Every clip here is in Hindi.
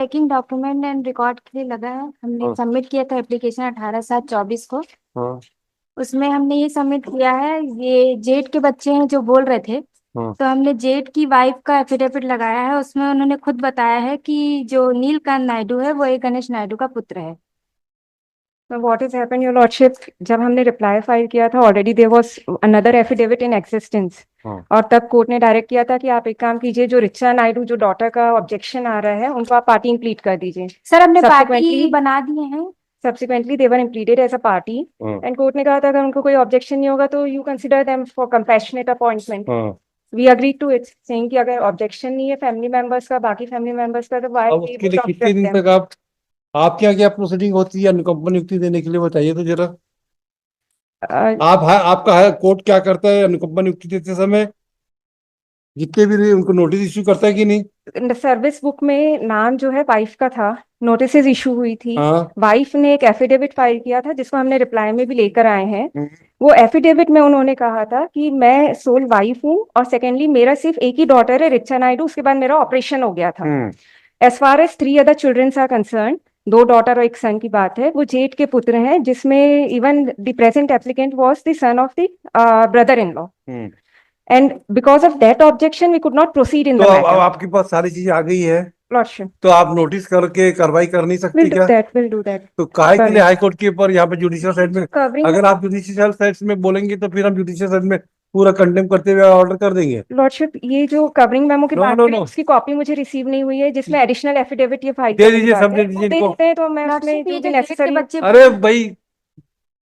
चेकिंग डॉक्यूमेंट एंड रिकॉर्ड के लिए लगा है। हमने हाँ। सबमिट किया था एप्लीकेशन 18/7/24 को। हाँ। उसमें हमने ये सबमिट किया है। ये जेठ के बच्चे हैं जो बोल रहे थे। हाँ। तो हमने जेठ की वाइफ का एफिडेविट लगाया है। उसमें उन्होंने खुद बताया है कि जो नीलकांत नायडू है वो एक गणेश नायडू का पुत्र है। What is happen your lordship, जब हमने रिप्लाई फाइल किया था already there was another affidavit in existence. हाँ। और तब कोर्ट ने डायरेक्ट किया था कि आप एक काम कीजिए, जो रिचा नायडू जो डॉटर का ऑब्जेक्शन आ रहा है उनको आप पार्टी इंप्लीट कर दीजिए। सर हमने पार्टी सब्सिक्वेंटली बना दिए हैं। Subsequently they were impleaded as a party. हाँ। एंड कोर्ट ने कहा था अगर उनको कोई ऑब्जेक्शन नहीं होगा तो you consider them for compassionate appointment. हाँ। We agree to it, saying कि अगर ऑब्जेक्शन नहीं है फैमिली मेंबर्स का, बाकी फैमिली मेंबर्स का, तो व्हाई अब वी उसके वुड लिए कितने ऑब्जेक्ट दिन देम। तक आपके यहाँ क्या प्रोसीडिंग होती है अनुकंपा नियुक्ति देने के लिए, बताइए तो जरा। आपका है कोर्ट क्या करता है अनुकंपा नियुक्ति देते समय, जितने भी उनको नोटिस इश्यू करता है कि नहीं? सर्विस बुक में नाम जो है वाइफ का था, नोटिस इशू हुई थी। हाँ। वाइफ ने एक एफिडेविट फाइल किया था जिसको हमने रिप्लाई में भी लेकर आए हैं। हम्म। वो एफिडेविट में उन्होंने कहा था कि मैं सोल वाइफ हूँ और सेकेंडली मेरा सिर्फ एक ही डॉटर है रिचा नायडू, उसके बाद मेरा ऑपरेशन हो गया था। Hmm. As far as 3 other childrens are concern, 2 daughter और एक सन की बात है, वो जेठ के पुत्र हैं, जिसमें even the present applicant was the son of the brother in law. Hmm. And because of that objection we could not proceed in to the अब मैटर। आपके पास सारी चीजें आ गई है, लॉर्डशिप, तो आप नोटिस करके कार्रवाई कर नहीं विल सकती डू क्या? That, will do that. तो काहे के लिए हाई कोर्ट के ऊपर यहाँ पे जुडिशियल साइड में? कवरिंग अगर आप जुडिशियल साइड में बोलेंगे तो फिर हम जुडिशियल साइड में पूरा कंडेम करते हुए ऑर्डर कर देंगे। लॉर्डशिप, ये जो कवरिंग मेमो की नो बात नो करें नो, उसकी कॉपी मुझे रिसीव नहीं हुई है, जिसमें एडिशनल एफिडेविट ये फाइल दे करने की दीजिए, बात सब है, दे वो दीजिए दे इनको। देते हैं तो मैं उसमें लॉर्डशिप जो ये भी जो जेठ के नेसेसरी। बच्चे अरे भाई,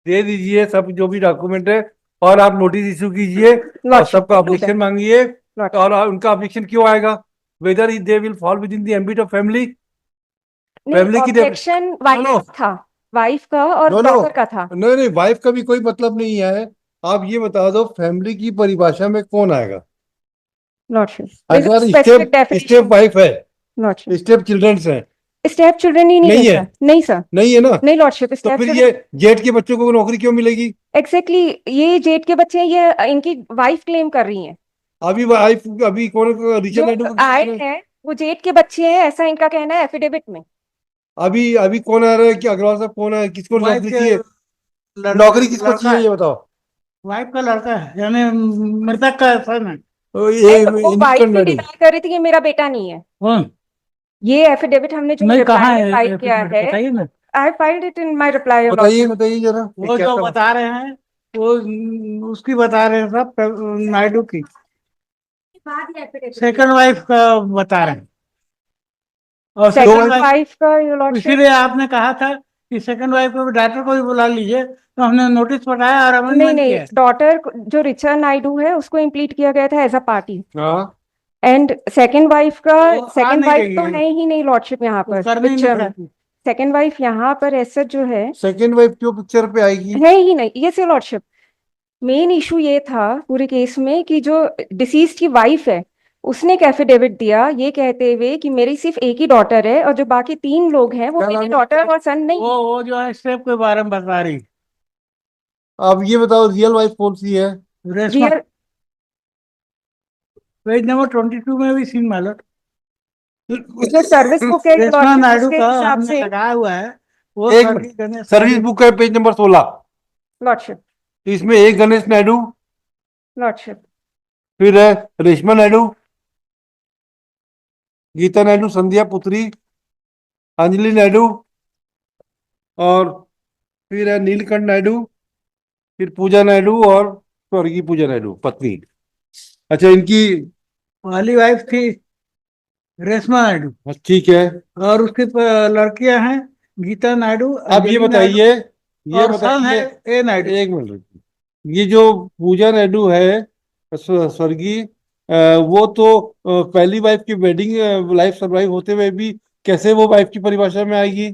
दे दीजिए सब जो भी डॉक्यूमेंट है, और आप नोटिस इशू कीजिए और लॉर्डशिप सबका विल डू ऑब्जेक्शन दैट। मांगिए। लॉर्डशिप, और उनका ऑब्जेक्शन क्यों आएगा? Whether they will fall within the ambit of family. नहीं, फैमिली की ऑब्जेक्शन नो नो वाइफ था, वाइफ का और नो नो, डॉटर का था। नहीं नहीं, वाइफ का भी कोई मतलब नहीं है। आप ये बता दो फैमिली की परिभाषा में कौन आएगा? लॉर्डशिप इज अगर specific step step definition. Wife है, लॉर्डशिप, स्टेप चिल्ड्रंस है, स्टेप चिल्ड्रन ही नहीं है नहीं है? सर, नहीं सर। नहीं है ना? नहीं लॉर्डशिप, तो स्टेप फिर चिल्ड्रन। ये जेठ के बच्चों को नौकरी क्यों मिलेगी? एग्जैक्टली, ये जेठ के बच्चे हैं, ये इनकी वाइफ क्लेम कर रही हैं। अभी वाइफ, अभी कौन, ऋचा जो नायडू को आए किसने? हैं वो जेठ के बच्चे हैं, ऐसा इनका कहना है एफिडेविट में। अभी अभी कौन आ रहा है कि अग्रवाल साहब कौन है, किसको वाइफ नौकरी के चाहिए? नौकरी किसको लड़का चाहिए है। ये बताओ। वाइफ का लड़का है, यानी मृतक का सन है। तो नहीं, ये तो वो वाइफ नीलकंठ ही नायडू। डिनाई कर रही थी कि मेरा बेटा नहीं है। कौन? ये एफिडेविट हमने जो नहीं, रिप्लाई कहाँ में है फाइल किया एफिडेविट, है, बताइए ना। आई filed it in my reply your बताइए लॉर्डशिप। बताइए जरा, ये वो क्या जो था? बता रहे हैं वो उसकी बता रहे हैं सब, नायडू की सेकंड वाइफ का बता रहे हैं। और दो second second wife? Wife, wife का योर लॉर्डशिप। इसीलिए आपने कहा था कि सेकंड वाइफ को डॉक्टर को भी बुला लीजिए, तो हमने नोटिस पढ़ाया और नहीं अमेंडमेंट नहीं, किया। डॉटर जो रिचा नायडू है उसको इम्प्लीट किया गया था एज अ पार्टी। हाँ। एंड सेकंड वाइफ का, वो आ सेकंड नहीं वाइफ रही तो है, है ही नहीं लॉर्डशिप यहाँ वो पर करने ही नहीं पिक्चर में। चाहती। सेकंड वाइफ यहाँ पर ऐसा जो है सेकंड वाइफ क्यों पिक्चर पे आएगी? है ही नहीं। ये से लॉर्डशिप, मेन इशू ये था पूरे केस में कि जो डिसीज की वाइफ है उसने एक एफिडेविट दिया ये कहते हुए कि मेरी सिर्फ एक ही डॉटर है और जो बाकी 3 लोग हैं वो क्या नाम मेरी है? डॉटर और सन नहीं। वो जो है स्टेप के बारे में बता रही। अब ये बताओ रियल वाइफ कौन सी है? रेशमा, रियल, पेज नंबर 22 में भी सीन मालूम। जो सर्विस बुक है रेशमा लॉर्डशिप नायडू उसके का हिसाब हमने से। लगाया हुआ है, वो एक स्वर्गीय minute, Ganesh service Naidu. Book है पेज नंबर 16। लॉर्डशिप, तो इसमें एक गणेश नायडू, लॉर्डशिप, फिर है रेशमा नायडू, गीता नायडू संध्या पुत्री, अंजलि नायडू, और फिर है नीलकंठ नायडू, फिर पूजा नायडू और स्वर्गीय पूजा नायडू पत्नी। अच्छा, इनकी। पहली वाइफ थी रेशमा नायडू, ठीक है। और उसकी लड़कियां हैं गीता नायडू, अब ये अंजलि नायडू, बताइए, ये और सन है बताइए, ए नायडू। एक मिनट रुकिए। ये जो पूजा नायडू है, स्वर्गीय, वो तो पहली वाइफ की वेडिंग लाइफ सरवाइव होते हुए भी कैसे वो वाइफ की परिभाषा में आएगी?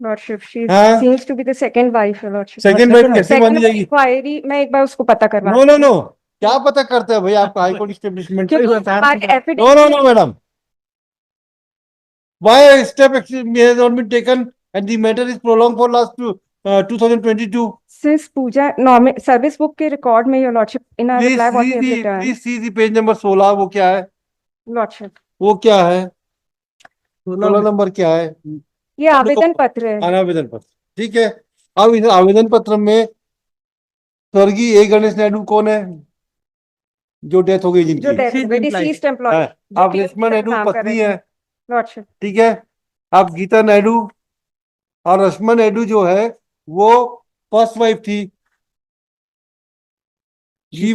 लॉर्डशिप, शी हाँ। Seems to be the second wife है लॉर्डशिप। सेकंड वाइफ कैसे सेकंड मानी जाएगी? इंक्वायरी मैं एक बार उसको पता करवा। नो नो नो, क्या पता करता है भाई आपका हाई कोर्ट स्टेब्लिशमेंट? क्योंकि बता हमारे रहे हैं। No no affidavit no madam, why a step action has not been taken and the matter is prolonged for last 2022? Since Pooja normal service book के रिकॉर्ड में your lordship in our please reply what see we have the return. Please see the page number 16, वो क्या है? लॉर्डशिप, वो क्या है? 16 नंबर क्या है? ये आवेदन पत्र है। आवेदन पत्र, ठीक है। अब इस आवेदन पत्र में स्वर्गीय ए गणेश नायडू कौन है? जो डेथ हो गई जो जिनकी। डेथ हो गई, डिसीज्ड एम्प्लॉय, हाँ, अब रेशमा नायडू काम कर पत्नी रहे थे, है, लॉर्डशिप। ठीक है। अब गीता नायडू और रश्मा नायडू जो है वो फर्स्ट वाइफ थी। She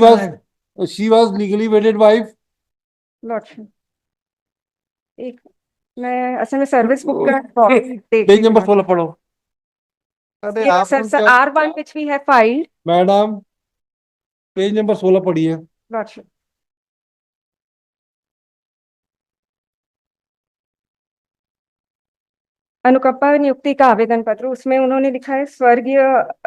was legally wedded wife. Lordship, एक, मैं असल में सर्विस बुक का देख पेज नंबर 16 पढ़ो। अरे आप sir R1 which we have filed, madam page number 16 पढ़िए। लॉर्डशिप। अनुकंपा नियुक्ति का आवेदन पत्र, उसमें उन्होंने लिखा है स्वर्गीय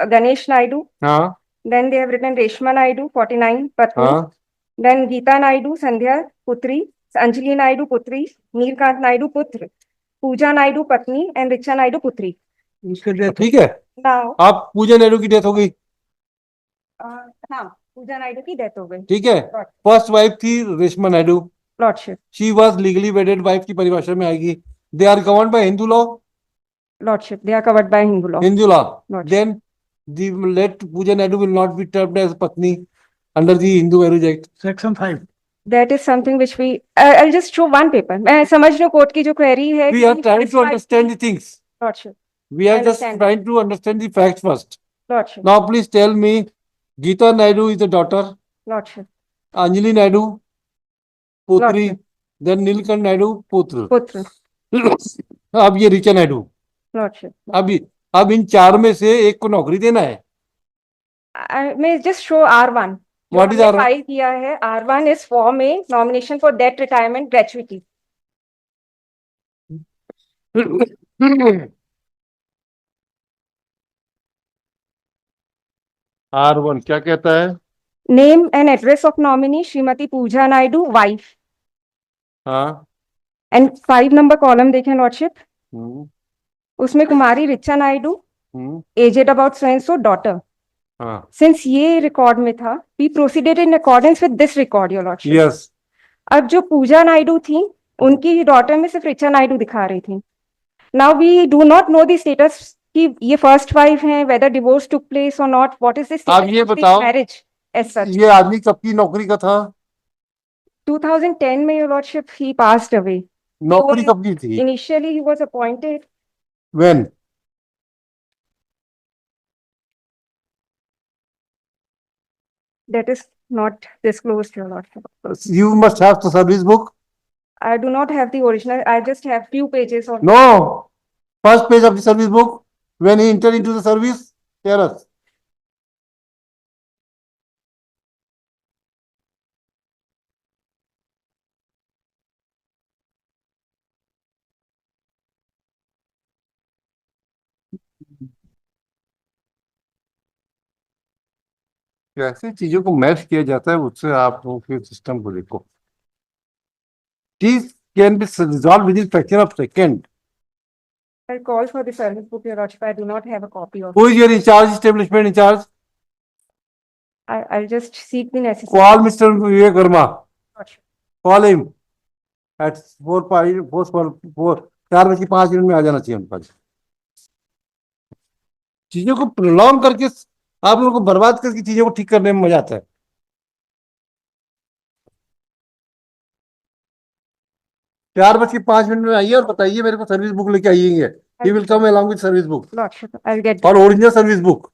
गणेश नायडू, हाँ then they have written Reshma Naidu 49 पत्नी, हाँ देन गीता नायडू संध्या पुत्री, अंजलि नायडू पुत्री, नीलकांत नायडू पुत्र, पूजा नायडू पत्नी एंड रिचा नायडू पुत्री। ठीक है। नाउ आप पूजा नायडू की डेथ हो गई, हाँ, पूजा नायडू की डेथ हो गई, ठीक है। फर्स्ट वाइफ थी Reshma Naidu. Lordship. She was legally wedded wife की परिभाषा में आएगी। They are governed by Hindu law. Lordship, they are covered by Hindu law. Hindu law. Lordship. Then the let Pooja Naidu will not be termed as patni under the Hindu Marriage Act. Section 5. That is something which we I'll just show one paper. मैं समझ रही हूँ कोर्ट की जो क्वेरी है We are trying to understand the things. Lordship, We are just Understand. trying to understand the facts first. Lordship, Now please tell me, Geeta Naidu is the daughter, lordship, Anjali Naidu putri, Lordship. then Nilkant Naidu putra. पुत्र, अब ये रिचा नायडू। लॉर्डशिप। अब इन चार में से एक को नौकरी देना है। मैं जस्ट शो R1 जो What is हमने R1? फाइल किया है। R1 is form a nomination for death retirement gratuity. R1 क्या कहता है? Name and address of nominee Shrimati Pooja Naidu wife, हाँ एंड 5 नंबर कॉलम देखें लॉर्डशिप, हम्म, उसमें Kumari Richa Naidu hmm, aged about so and so daughter. हाँ सिंस ये रिकॉर्ड में था, we proceeded in accordance with this record your lordship. Yes. अब जो पूजा नायडू थी, उनकी डॉटर में सिर्फ रिचा नायडू दिखा रही थी। Now we do not know the status कि ये फर्स्ट वाइफ हैं, वेदर डिवोर्स टुक प्लेस और नॉट, व्हाट इज द आप ये बताओ, मैरिज एज सच। ये आदमी कब की नौकरी का था? 2010 में your lordship he passed away. नौकरी कब की थी? Initially he was appointed When? that is not disclosed your lordship. You must have the service book. I do not have the original, I just have few pages of No. First page of the service book. When he entered into the service, tell us. कैसे चीजों को मैच किया जाता है, उससे आप लोगों के सिस्टम को देखो। These can be resolved within fraction of second. I call for the service book your lordship. I do not have a copy of Who is your in charge, establishment in charge? I'll just seek the necessary Call Mr. Vivek Verma. lordship. Call him at 4:05 में आ जाना चाहिए उनका। चीजों को प्रोलॉन्ग करके आप लोगों को बर्बाद करके चीजों को ठीक करने में मजा आता है। 4:05 में आइए और बताइए मेरे को सर्विस बुक लेके आइए। He will come along with service book Lordship, I'll get or original service book.